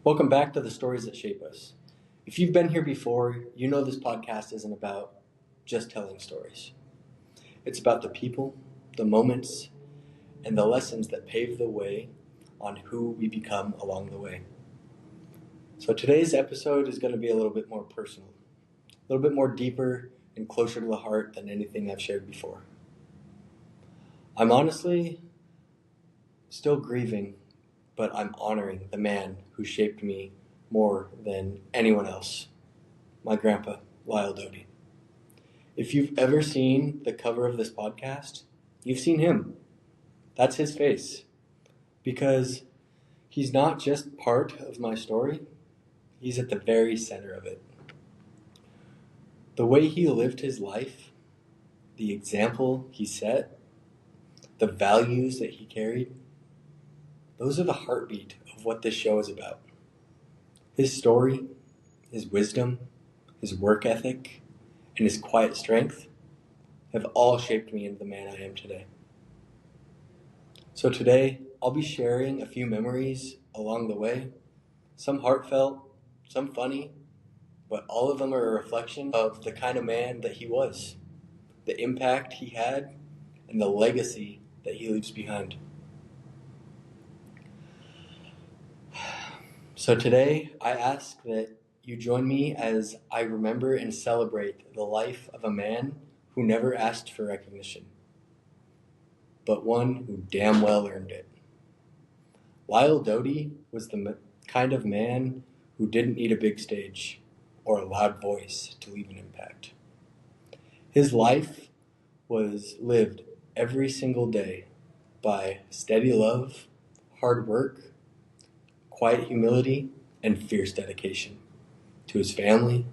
Welcome back to the Stories That Shape Us. If you've been here before, you know this podcast isn't about just telling stories. It's about the people, the moments, and the lessons that pave the way on who we become along the way. So today's episode is going to be a little bit more personal, a little bit more deeper and closer to the heart than anything I've shared before. I'm honestly still grieving, but I'm honoring the man who shaped me more than anyone else, my grandpa, Lyle Doty. If you've ever seen the cover of this podcast, you've seen him. That's his face. Because he's not just part of my story, he's at the very center of it. The way he lived his life, the example he set, the values that he carried, those are the heartbeat of what this show is about. His story, his wisdom, his work ethic, and his quiet strength have all shaped me into the man I am today. So today, I'll be sharing a few memories along the way, some heartfelt, some funny, but all of them are a reflection of the kind of man that he was, the impact he had, and the legacy that he leaves behind. So today, I ask that you join me as I remember and celebrate the life of a man who never asked for recognition, but one who damn well earned it. Lyle Doty was the kind of man who didn't need a big stage or a loud voice to leave an impact. His life was lived every single day by steady love, hard work, quiet humility, and fierce dedication to his family,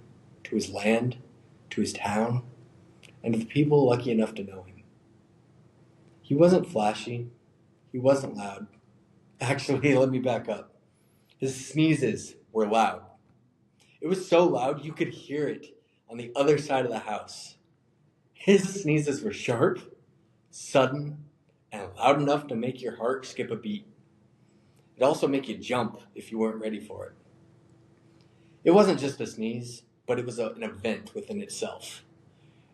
to his land, to his town, and to the people lucky enough to know him. He wasn't flashy. He wasn't loud. Actually, let me back up. His sneezes were loud. It was so loud you could hear it on the other side of the house. His sneezes were sharp, sudden, and loud enough to make your heart skip a beat. It'd also make you jump if you weren't ready for it. It wasn't just a sneeze, but it was an event within itself.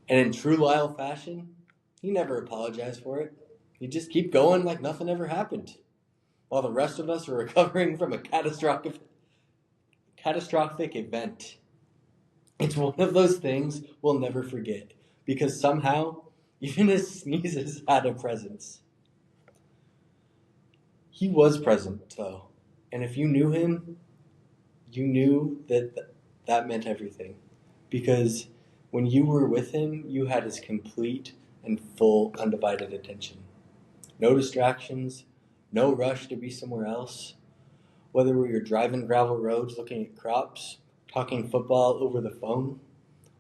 And in true Lyle fashion, he never apologized for it. He'd just keep going like nothing ever happened, while the rest of us are recovering from a catastrophic event. It's one of those things we'll never forget, because somehow, even his sneezes had a presence. He was present, though, and if you knew him, you knew that meant everything, because when you were with him, you had his complete and full undivided attention. No distractions, no rush to be somewhere else. Whether we were driving gravel roads looking at crops, talking football over the phone,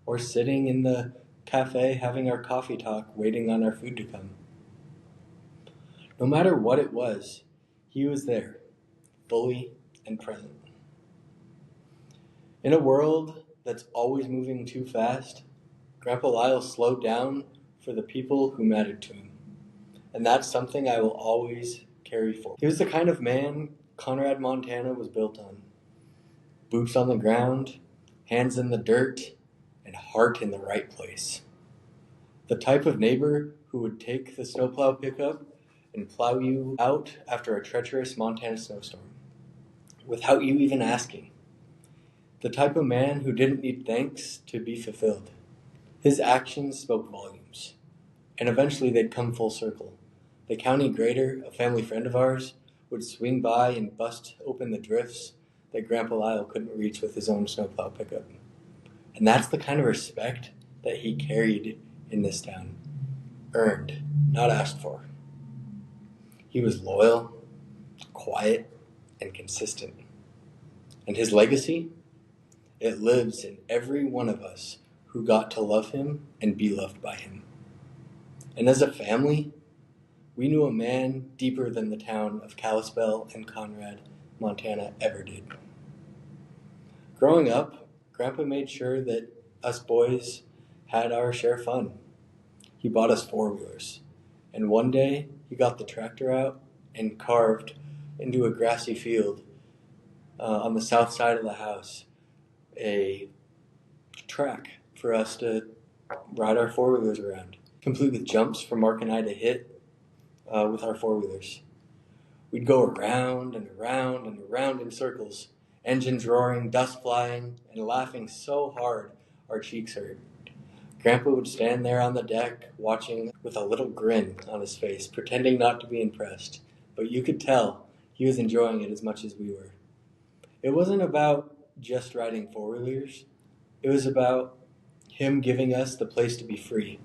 or sitting in the cafe having our coffee talk, waiting on our food to come. No matter what it was, he was there, fully and present. In a world that's always moving too fast, Grandpa Lyle slowed down for the people who mattered to him. And that's something I will always carry forward. He was the kind of man Conrad, Montana was built on. Boots on the ground, hands in the dirt, and heart in the right place. The type of neighbor who would take the snowplow pickup and plow you out after a treacherous Montana snowstorm, without you even asking. The type of man who didn't need thanks to be fulfilled. His actions spoke volumes, and eventually they'd come full circle. The county grader, a family friend of ours, would swing by and bust open the drifts that Grandpa Lyle couldn't reach with his own snowplow pickup. And that's the kind of respect that he carried in this town. Earned, not asked for. He was loyal, quiet, and consistent. And his legacy? It lives in every one of us who got to love him and be loved by him. And as a family, we knew a man deeper than the town of Kalispell and Conrad, Montana ever did. Growing up, Grandpa made sure that us boys had our share of fun. He bought us four-wheelers, and one day he got the tractor out and carved into a grassy field on the south side of the house a track for us to ride our four-wheelers around, complete with jumps for Mark and I to hit with our four-wheelers. We'd go around and around and around in circles, engines roaring, dust flying, and laughing so hard our cheeks hurt. Grandpa would stand there on the deck, watching with a little grin on his face, pretending not to be impressed, but you could tell he was enjoying it as much as we were. It wasn't about just riding four-wheelers. It was about him giving us the place to be free,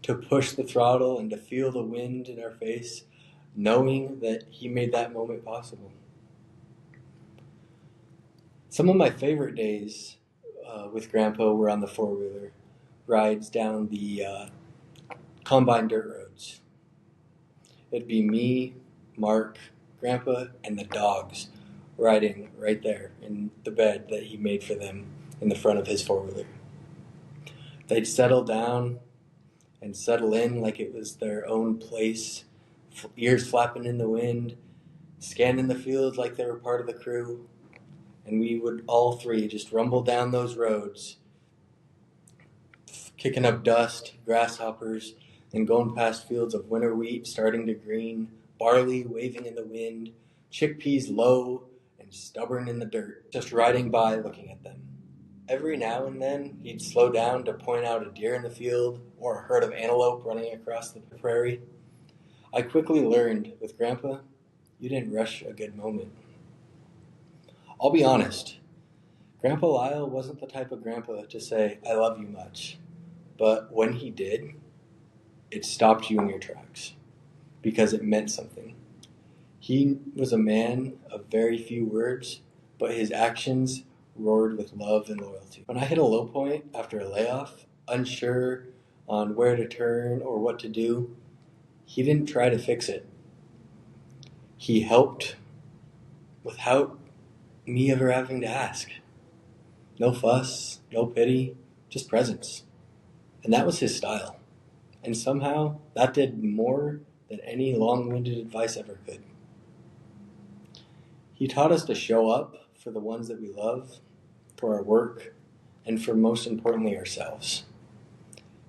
to push the throttle and to feel the wind in our face, knowing that he made that moment possible. Some of my favorite days with Grandpa were on the four-wheeler rides down the combine dirt roads. It'd be me, Mark, Grandpa, and the dogs riding right there in the bed that he made for them in the front of his four-wheeler. They'd settle down and settle in like it was their own place, ears flapping in the wind, scanning the fields like they were part of the crew, and we would all three just rumble down those roads, kicking up dust, grasshoppers, and going past fields of winter wheat starting to green, barley waving in the wind, chickpeas low and stubborn in the dirt, just riding by looking at them. Every now and then, he'd slow down to point out a deer in the field or a herd of antelope running across the prairie. I quickly learned, with Grandpa, you didn't rush a good moment. I'll be honest, Grandpa Lyle wasn't the type of grandpa to say, I love you much. But when he did, it stopped you in your tracks because it meant something. He was a man of very few words, but his actions roared with love and loyalty. When I hit a low point after a layoff, unsure on where to turn or what to do, he didn't try to fix it. He helped without me ever having to ask. No fuss, no pity, just presence. And that was his style. And somehow that did more than any long-winded advice ever could. He taught us to show up for the ones that we love, for our work, and for most importantly ourselves.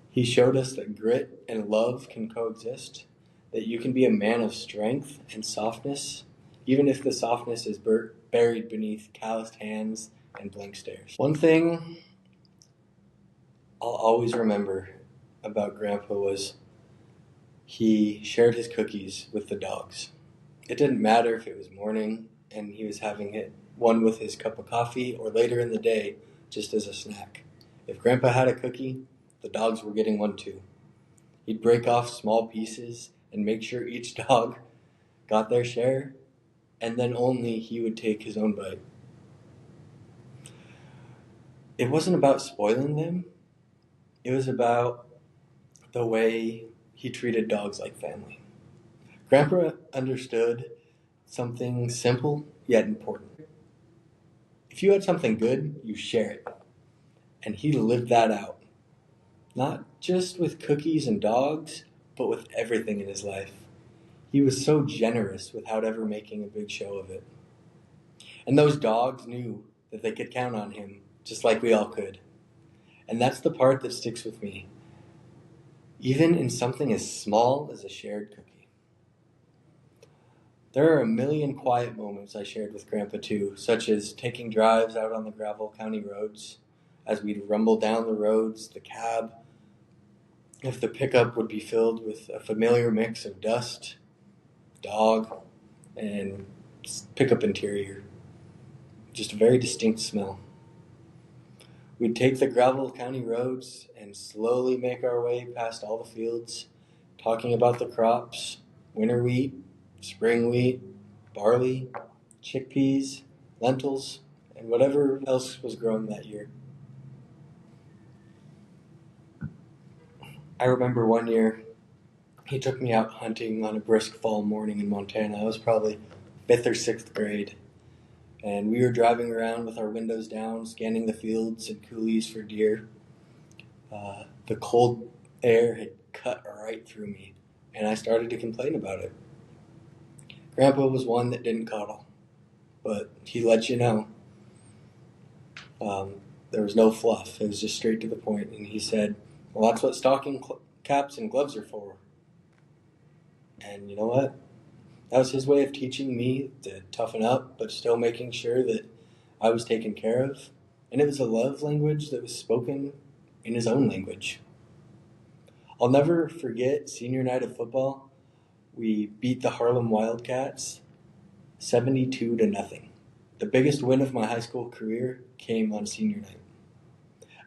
He showed us that grit and love can coexist, that you can be a man of strength and softness, even if the softness is buried beneath calloused hands and blank stares. One thing I'll always remember about Grandpa was he shared his cookies with the dogs. It didn't matter if it was morning and he was having one with his cup of coffee or later in the day just as a snack. If Grandpa had a cookie, the dogs were getting one too. He'd break off small pieces and make sure each dog got their share, and then only he would take his own bite. It wasn't about spoiling them. It was about the way he treated dogs like family. Grandpa understood something simple yet important. If you had something good, you share it. And he lived that out. Not just with cookies and dogs, but with everything in his life. He was so generous without ever making a big show of it. And those dogs knew that they could count on him, just like we all could. And that's the part that sticks with me, even in something as small as a shared cookie. There are a million quiet moments I shared with Grandpa too, such as taking drives out on the gravel county roads. As we'd rumble down the roads, the cab, if the pickup would be filled with a familiar mix of dust, dog, and pickup interior. Just a very distinct smell. We'd take the gravel county roads and slowly make our way past all the fields, talking about the crops, winter wheat, spring wheat, barley, chickpeas, lentils, and whatever else was growing that year. I remember one year he took me out hunting on a brisk fall morning in Montana. I was probably 5th or 6th grade. And we were driving around with our windows down, scanning the fields and coulees for deer. The cold air had cut right through me, and I started to complain about it. Grandpa was one that didn't coddle. but he let you know. There was no fluff. It was just straight to the point. And he said, well, that's what stocking caps and gloves are for. And you know what? That was his way of teaching me to toughen up, but still making sure that I was taken care of. And it was a love language that was spoken in his own language. I'll never forget senior night of football. We beat the Harlem Wildcats 72-0. The biggest win of my high school career came on senior night.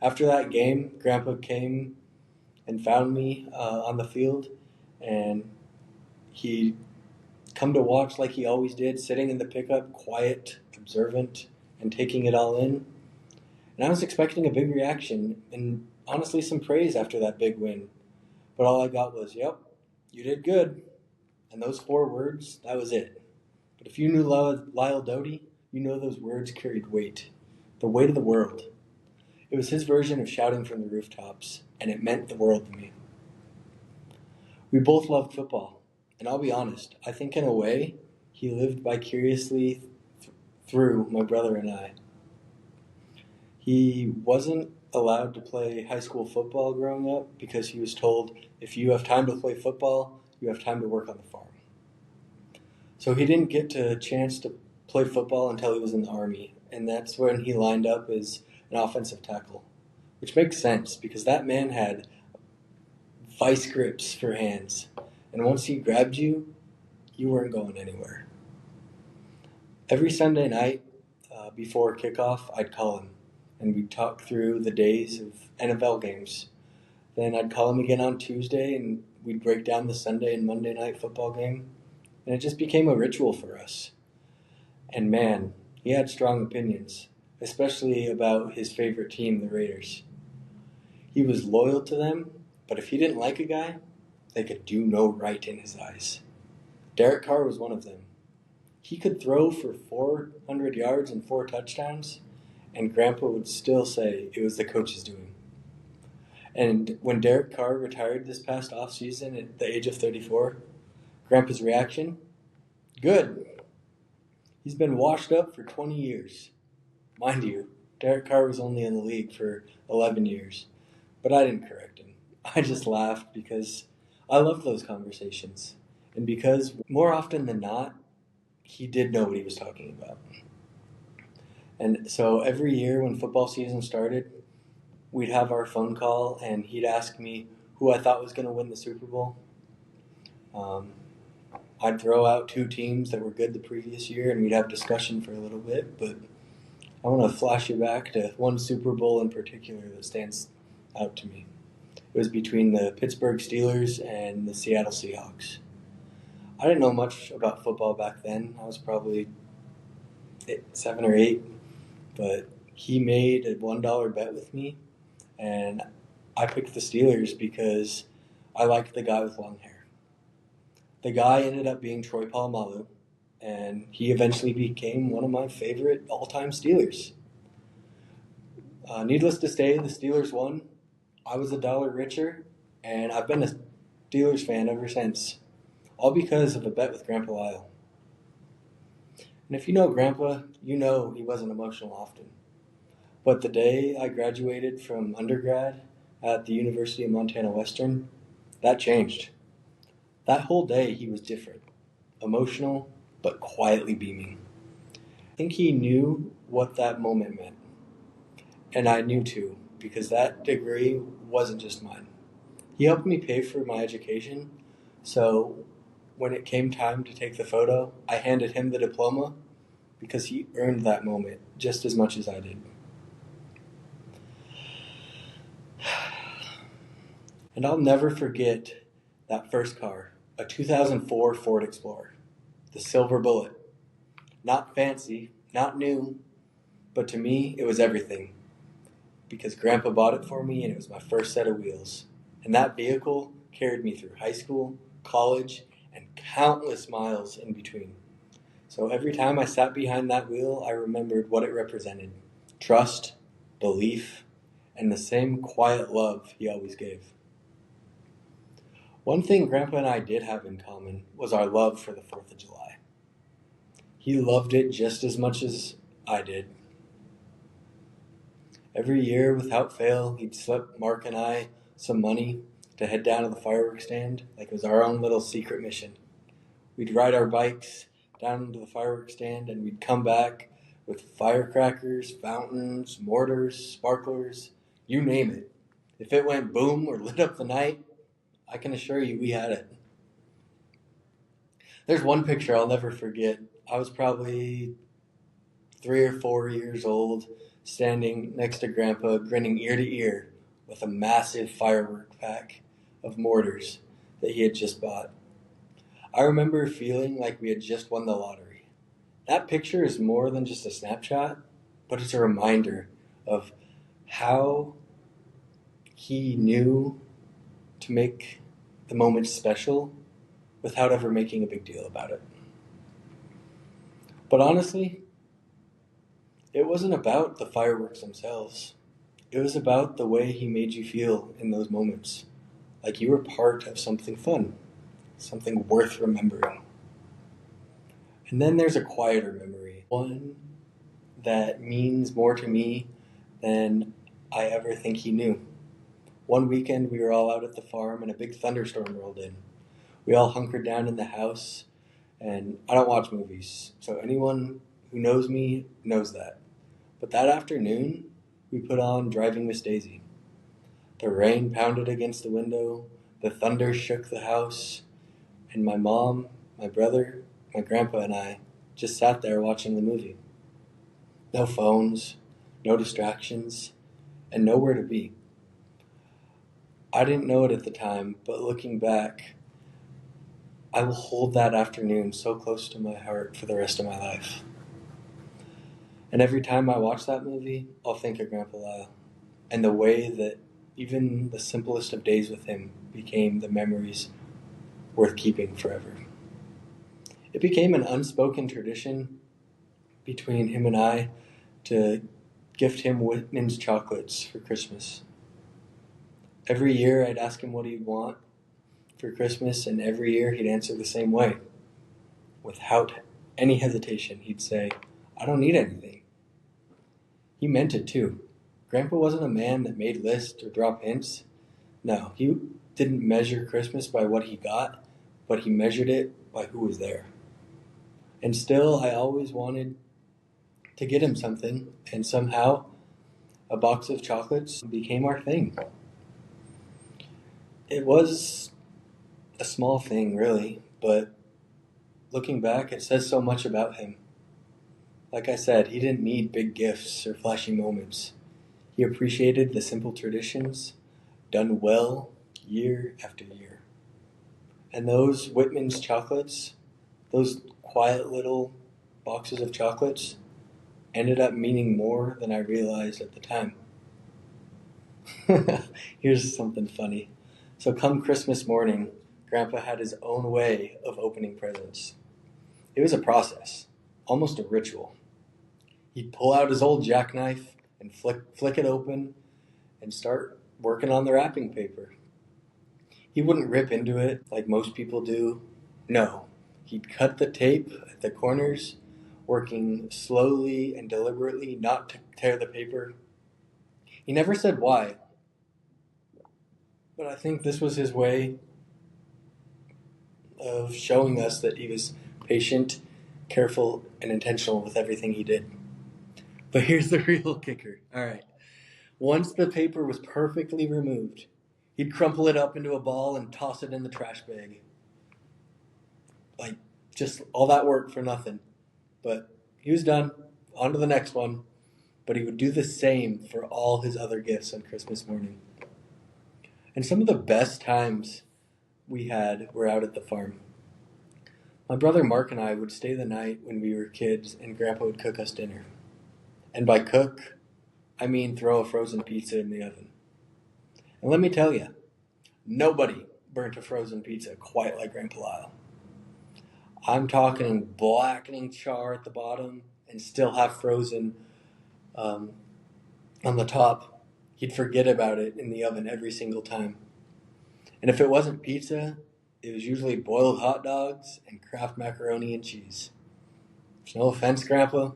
After that game, Grandpa came and found me on the field, and he come to watch like he always did, sitting in the pickup, quiet, observant, and taking it all in. And I was expecting a big reaction and honestly some praise after that big win. But all I got was, yep, you did good. And those 4 words, that was it. But if you knew Lyle Doty, you know those words carried weight. The weight of the world. It was his version of shouting from the rooftops, and it meant the world to me. We both loved football, and I'll be honest, I think in a way, he lived vicariously through my brother and I. He wasn't allowed to play high school football growing up because he was told, if you have time to play football, you have time to work on the farm. So he didn't get a chance to play football until he was in the Army, and that's when he lined up as an offensive tackle, which makes sense because that man had vice grips for hands, and once he grabbed you, you weren't going anywhere. Every Sunday night before kickoff, I'd call him, and we'd talk through the days of NFL games. Then I'd call him again on Tuesday, and we'd break down the Sunday and Monday night football game, and it just became a ritual for us. And man, he had strong opinions, especially about his favorite team, the Raiders. He was loyal to them, but if he didn't like a guy, they could do no right in his eyes. Derek Carr was one of them. He could throw for 400 yards and 4 touchdowns, and Grandpa would still say it was the coach's doing. And when Derek Carr retired this past offseason at the age of 34, Grandpa's reaction? Good. He's been washed up for 20 years. Mind you, Derek Carr was only in the league for 11 years. But I didn't correct him. I just laughed because I love those conversations. And because more often than not, he did know what he was talking about. And so every year when football season started, we'd have our phone call and he'd ask me who I thought was going to win the Super Bowl. I'd throw out 2 teams that were good the previous year and we'd have discussion for a little bit, but I want to flash you back to one Super Bowl in particular that stands out to me. It was between the Pittsburgh Steelers and the Seattle Seahawks. I didn't know much about football back then. I was probably 7 or 8, but he made a $1 bet with me, and I picked the Steelers because I liked the guy with long hair. The guy ended up being Troy Polamalu, and he eventually became one of my favorite all-time Steelers. Needless to say, the Steelers won. I was $1 richer, and I've been a Steelers fan ever since, all because of a bet with Grandpa Lyle. And if you know Grandpa, you know he wasn't emotional often. But the day I graduated from undergrad at the University of Montana Western, that changed. That whole day he was different, emotional, but quietly beaming. I think he knew what that moment meant. And I knew too, because that degree wasn't just mine. He helped me pay for my education, so when it came time to take the photo, I handed him the diploma because he earned that moment just as much as I did. And I'll never forget that first car, a 2004 Ford Explorer, the silver bullet. Not fancy, not new, but to me, it was everything. Because Grandpa bought it for me and it was my first set of wheels. And that vehicle carried me through high school, college, and countless miles in between. So every time I sat behind that wheel, I remembered what it represented. Trust, belief, and the same quiet love he always gave. One thing Grandpa and I did have in common was our love for the 4th of July. He loved it just as much as I did. Every year, without fail, he'd slip Mark and I some money to head down to the fireworks stand like it was our own little secret mission. We'd ride our bikes down to the fireworks stand and we'd come back with firecrackers, fountains, mortars, sparklers, you name it. If it went boom or lit up the night, I can assure you we had it. There's one picture I'll never forget. I was probably 3 or 4 years old, standing next to Grandpa, grinning ear to ear with a massive firework pack of mortars that he had just bought. I remember feeling like we had just won the lottery. That picture is more than just a snapshot, but it's a reminder of how he knew to make the moment special without ever making a big deal about it. But honestly, it wasn't about the fireworks themselves. It was about the way he made you feel in those moments, like you were part of something fun, something worth remembering. And then there's a quieter memory, one that means more to me than I ever think he knew. One weekend we were all out at the farm and a big thunderstorm rolled in. We all hunkered down in the house, and I don't watch movies, so anyone who knows me knows that. But that afternoon, we put on Driving Miss Daisy. The rain pounded against the window, the thunder shook the house, and my mom, my brother, my grandpa, and I just sat there watching the movie. No phones, no distractions, and nowhere to be. I didn't know it at the time, but looking back, I will hold that afternoon so close to my heart for the rest of my life. And every time I watch that movie, I'll think of Grandpa Lyle and the way that even the simplest of days with him became the memories worth keeping forever. It became an unspoken tradition between him and I to gift him Whitman's chocolates for Christmas. Every year I'd ask him what he'd want for Christmas, and every year he'd answer the same way. Without any hesitation, he'd say, "I don't need anything." He meant it too. Grandpa wasn't a man that made lists or dropped hints. No, he didn't measure Christmas by what he got, but he measured it by who was there. And still, I always wanted to get him something, and somehow a box of chocolates became our thing. It was a small thing, really, but looking back, it says so much about him. Like I said, he didn't need big gifts or flashy moments. He appreciated the simple traditions done well year after year. And those Whitman's chocolates, those quiet little boxes of chocolates, ended up meaning more than I realized at the time. Here's something funny. So come Christmas morning, Grandpa had his own way of opening presents. It was a process, almost a ritual. He'd pull out his old jackknife and flick it open and start working on the wrapping paper. He wouldn't rip into it like most people do. No, he'd cut the tape at the corners, working slowly and deliberately not to tear the paper. He never said why, but I think this was his way of showing us that he was patient, careful, and intentional with everything he did. But here's the real kicker. All right. Once the paper was perfectly removed, he'd crumple it up into a ball and toss it in the trash bag. Like, just all that work for nothing. But he was done. On to the next one. But he would do the same for all his other gifts on Christmas morning. And some of the best times we had were out at the farm. My brother Mark and I would stay the night when we were kids, and Grandpa would cook us dinner. And by cook, I mean throw a frozen pizza in the oven. And let me tell you, nobody burnt a frozen pizza quite like Grandpa Lyle. I'm talking blackening char at the bottom and still half frozen on the top. He'd forget about it in the oven every single time. And if it wasn't pizza, it was usually boiled hot dogs and Kraft macaroni and cheese. No offense, Grandpa,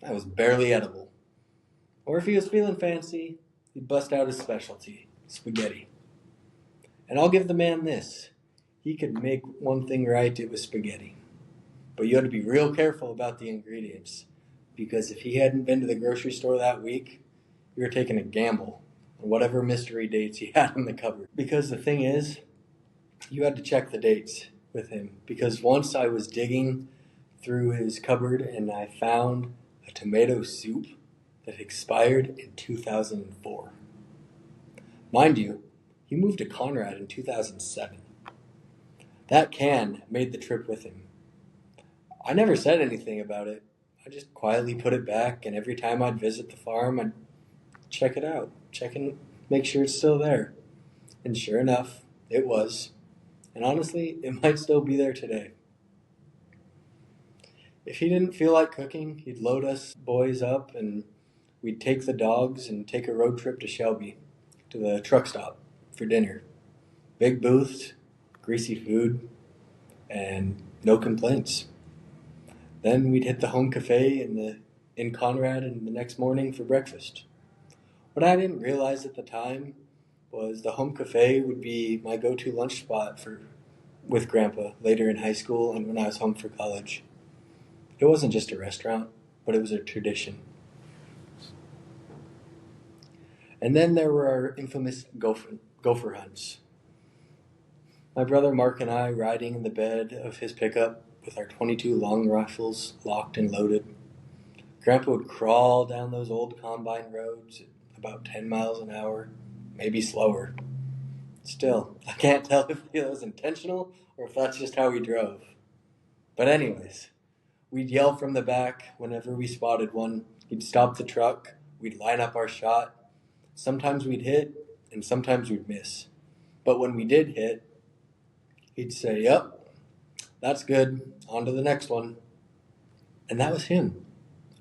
that was barely edible. Or if he was feeling fancy, he'd bust out his specialty, spaghetti. And I'll give the man this. He could make one thing right, it was spaghetti. But you had to be real careful about the ingredients, because if he hadn't been to the grocery store that week, you were taking a gamble on whatever mystery dates he had in the cupboard. Because the thing is, you had to check the dates with him. Because once I was digging through his cupboard and I found a tomato soup that expired in 2004. Mind you, he moved to Conrad in 2007. That can made the trip with him. I never said anything about it. I just quietly put it back, and every time I'd visit the farm, I'd check it out, check and make sure it's still there. And sure enough, it was. And honestly, it might still be there today. If he didn't feel like cooking, he'd load us boys up and we'd take the dogs and take a road trip to Shelby, to the truck stop for dinner. Big booths, greasy food, and no complaints. Then we'd hit the home cafe in Conrad and the next morning for breakfast. What I didn't realize at the time was the home cafe would be my go-to lunch spot with Grandpa later in high school and when I was home for college. It wasn't just a restaurant, but it was a tradition. And then there were our infamous gopher hunts. My brother Mark and I riding in the bed of his pickup with our .22 long rifles locked and loaded. Grandpa would crawl down those old combine roads at about 10 miles an hour, maybe slower. Still, I can't tell if it was intentional or if that's just how he drove. But anyways, we'd yell from the back whenever we spotted one. He'd stop the truck, we'd line up our shot. Sometimes we'd hit, and sometimes we'd miss. But when we did hit, he'd say, "Yep, that's good, on to the next one." And that was him.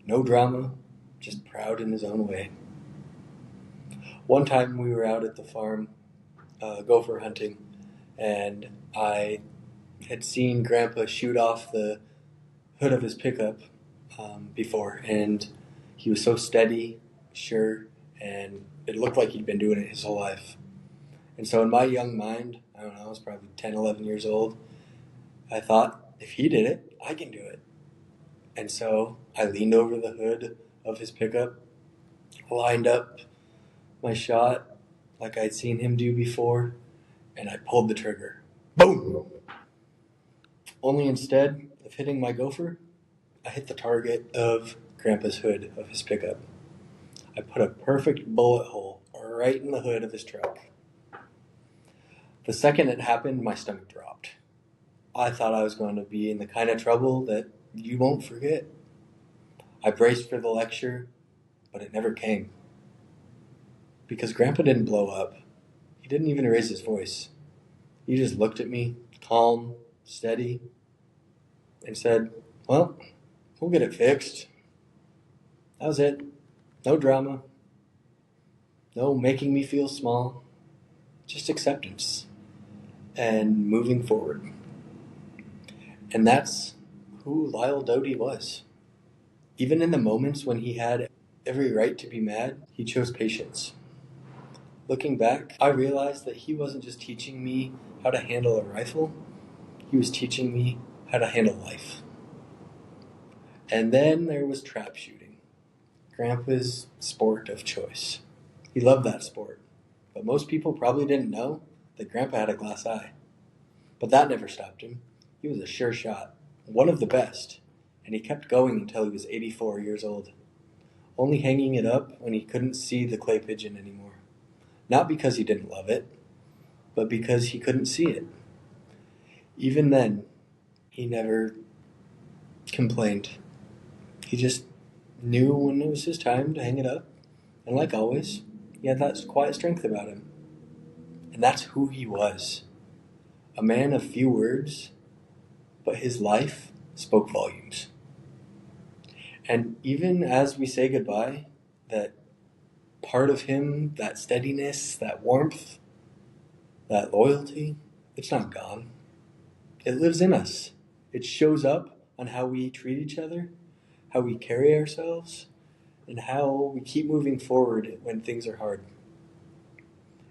No drama, just proud in his own way. One time we were out at the farm gopher hunting, and I had seen Grandpa shoot off the hood of his pickup before, and he was so steady, sure, and it looked like he'd been doing it his whole life. And so in my young mind, I don't know, I was probably 10, 11 years old, I thought, if he did it, I can do it. And so I leaned over the hood of his pickup, lined up my shot like I'd seen him do before, and I pulled the trigger. Boom! Only instead of hitting my gopher, I hit the target of Grandpa's hood of his pickup. I put a perfect bullet hole right in the hood of his truck. The second it happened, my stomach dropped. I thought I was going to be in the kind of trouble that you won't forget. I braced for the lecture, but it never came. Because Grandpa didn't blow up. He didn't even raise his voice. He just looked at me, calm, steady, and said, "Well, we'll get it fixed." That was it. No drama. No making me feel small. Just acceptance. And moving forward. And that's who Lyle Doty was. Even in the moments when he had every right to be mad, he chose patience. Looking back, I realized that he wasn't just teaching me how to handle a rifle, he was teaching me how to handle life. And then there was trap shooting, Grandpa's sport of choice. He loved that sport, but most people probably didn't know that Grandpa had a glass eye. But that never stopped him. He was a sure shot, one of the best, and he kept going until he was 84 years old, only hanging it up when he couldn't see the clay pigeon anymore. Not because he didn't love it, but because he couldn't see it. Even then, he never complained. He just knew when it was his time to hang it up, and like always, he had that quiet strength about him. And that's who he was. A man of few words, but his life spoke volumes. And even as we say goodbye, that part of him, that steadiness, that warmth, that loyalty, it's not gone. It lives in us. It shows up on how we treat each other, how we carry ourselves, and how we keep moving forward when things are hard.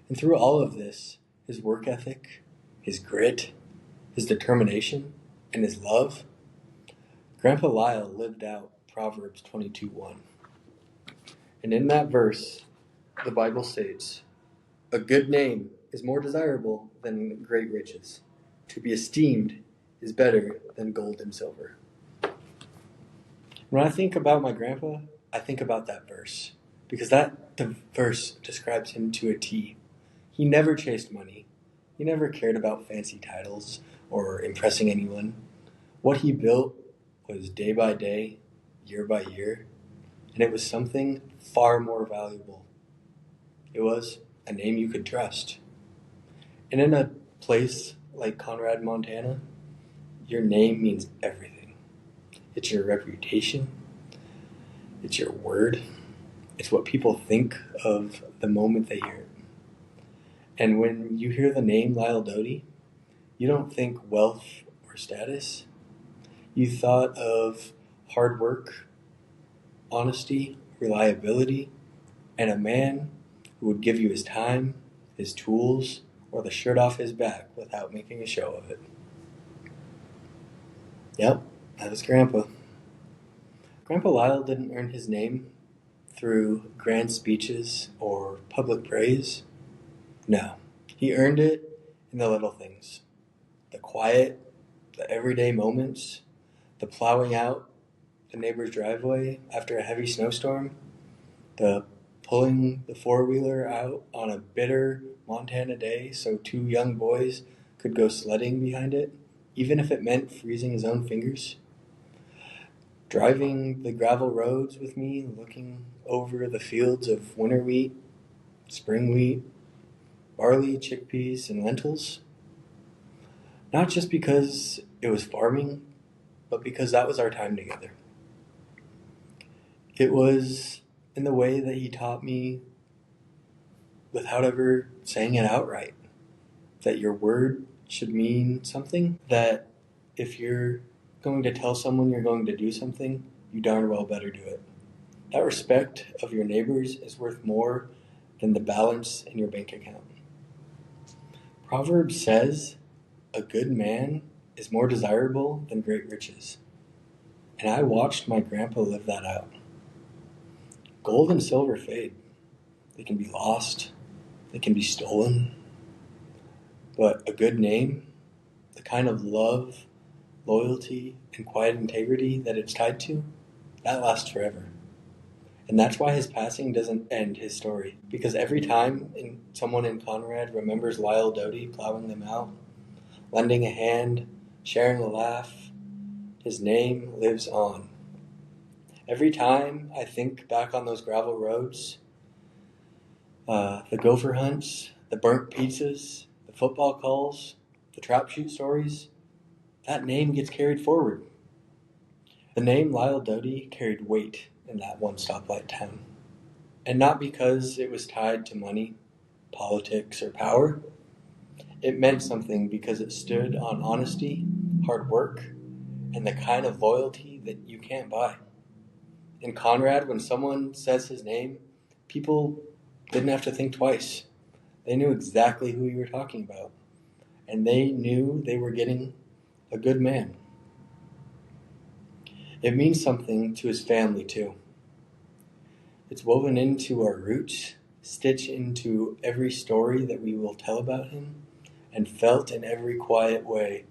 And through all of this, his work ethic, his grit, his determination, and his love, Grandpa Lyle lived out Proverbs 22:1. And in that verse, the Bible states, "A good name is more desirable than great riches. To be esteemed is better than gold and silver." When I think about my grandpa, I think about that verse, because the verse describes him to a T. He never chased money. He never cared about fancy titles or impressing anyone. What he built was day by day, year by year, and it was something far more valuable. It was a name you could trust. And in a place like Conrad, Montana, your name means everything. It's your reputation. It's your word. It's what people think of the moment they hear it. And when you hear the name Lyle Doty, you don't think wealth or status. You thought of hard work, honesty, reliability, and a man who would give you his time, his tools, or the shirt off his back without making a show of it. Yep, that was Grandpa. Grandpa Lyle didn't earn his name through grand speeches or public praise. No, he earned it in the little things. The quiet, the everyday moments, the plowing out the neighbor's driveway after a heavy snowstorm, the pulling the four-wheeler out on a bitter Montana day so two young boys could go sledding behind it, even if it meant freezing his own fingers. Driving the gravel roads with me, looking over the fields of winter wheat, spring wheat, barley, chickpeas, and lentils. Not just because it was farming, but because that was our time together. It was in the way that he taught me, without ever saying it outright, that your word should mean something, that if you're going to tell someone you're going to do something, you darn well better do it. That respect of your neighbors is worth more than the balance in your bank account. Proverbs says, "A good man is more desirable than great riches." And I watched my grandpa live that out. Gold and silver fade. They can be lost. They can be stolen. But a good name, the kind of love, loyalty, and quiet integrity that it's tied to, that lasts forever. And that's why his passing doesn't end his story. Because every time someone in Conrad remembers Lyle Doty plowing them out, lending a hand, sharing a laugh, his name lives on. Every time I think back on those gravel roads, the gopher hunts, the burnt pizzas, the football calls, the trap shoot stories, that name gets carried forward. The name Lyle Doty carried weight in that one-stoplight town. And not because it was tied to money, politics, or power. It meant something because it stood on honesty, hard work, and the kind of loyalty that you can't buy. In Conrad, when someone says his name, people didn't have to think twice. They knew exactly who you were talking about. And they knew they were getting a good man. It means something to his family, too. It's woven into our roots, stitched into every story that we will tell about him, and felt in every quiet way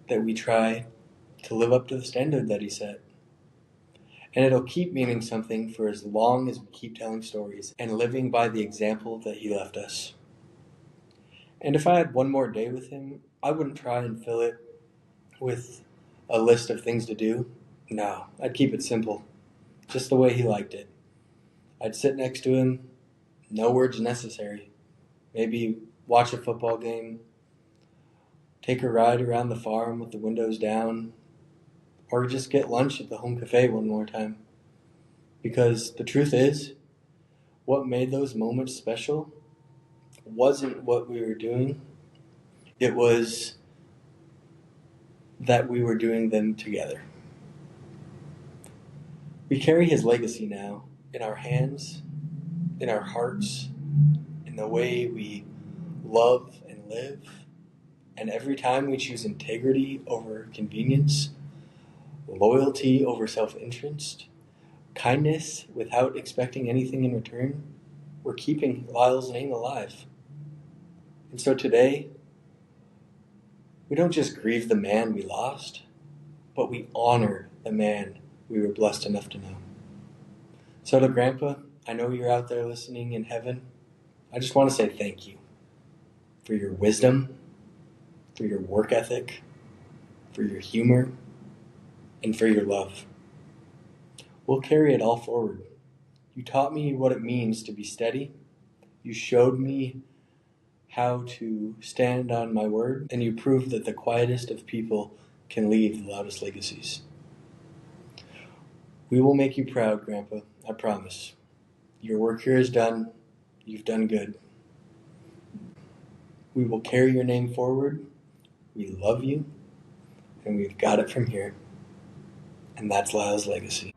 that we try to live up to the standard that he set. And it'll keep meaning something for as long as we keep telling stories and living by the example that he left us. And if I had one more day with him, I wouldn't try and fill it with a list of things to do. No, I'd keep it simple, just the way he liked it. I'd sit next to him, no words necessary. Maybe watch a football game, take a ride around the farm with the windows down, or just get lunch at the home cafe one more time. Because the truth is, what made those moments special wasn't what we were doing. It was that we were doing them together. We carry his legacy now in our hands, in our hearts, in the way we love and live. And every time we choose integrity over convenience, loyalty over self-interest, kindness without expecting anything in return, we're keeping Lyle's name alive. And so today, we don't just grieve the man we lost, but we honor the man we were blessed enough to know. So to Grandpa, I know you're out there listening in heaven. I just want to say thank you for your wisdom, for your work ethic, for your humor, and for your love. We'll carry it all forward. You taught me what it means to be steady. You showed me how to stand on my word, and you proved that the quietest of people can leave the loudest legacies. We will make you proud, Grandpa, I promise. Your work here is done. You've done good. We will carry your name forward. We love you, and we've got it from here. And that's Lyle's legacy.